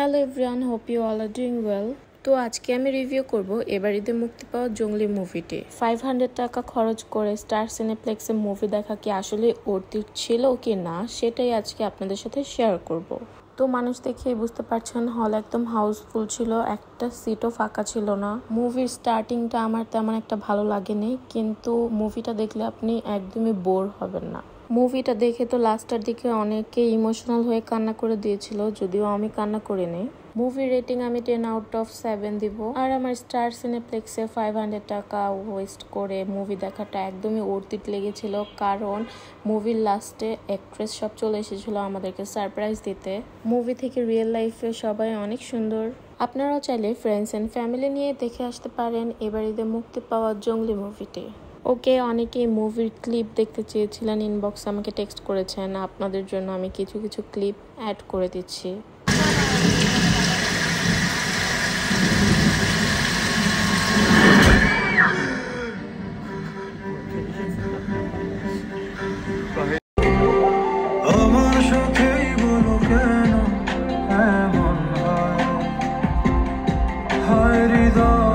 Hello everyone, hope you all are doing well. তো আজকে আমি রিভিউ করব এবার ঈদে মুক্তি পাওয়া জঙ্গলি মুভিটি। 500 টাকা খরচ করে স্টার সিনেপ্লেক্সে মুভি দেখা কি আসলে অর্থিত ছিল কি না, সেটাই আজকে আপনাদের সাথে শেয়ার করব। তো মানুষ দেখেই বুঝতে পারছেন হল একদম হাউসফুল ছিল, একটা সিটও ফাঁকা ছিল না। মুভির স্টার্টিংটা আমার তেমন একটা ভালো লাগেনি, কিন্তু মুভিটা দেখলে আপনি একদমই বোর হবেন না। মুভিটা দেখে তো লাস্টের দিকে অনেকে ইমোশনাল হয়ে কান্না করে দিয়েছিল, যদিও আমি কান্না করিনি। মুভি রেটিং আমি 10/7 দিব। আর আমার স্টার সিনেপ্লেক্সে 500 টাকা ওয়েস্ট করে মুভি দেখাটা একদমই অর্থিত লেগেছিল, কারণ মুভির লাস্টে অ্যাক্ট্রেস সব চলে এসেছিল আমাদেরকে সারপ্রাইজ দিতে। মুভি থেকে রিয়েল লাইফে সবাই অনেক সুন্দর। আপনারাও চাইলে ফ্রেন্ডস অ্যান্ড ফ্যামিলি নিয়ে দেখে আসতে পারেন এবার ঈদে মুক্তি পাওয়া জঙ্গলি মুভিটি। ওকে, অনেকেই মুভির ক্লিপ দেখতে চেয়েছিলেন, ইনবক্সে আমাকে টেক্সট করেছেন। আপনাদের জন্য আমি কিছু কিছু ক্লিপ অ্যাড করে দিচ্ছি। হৃদয়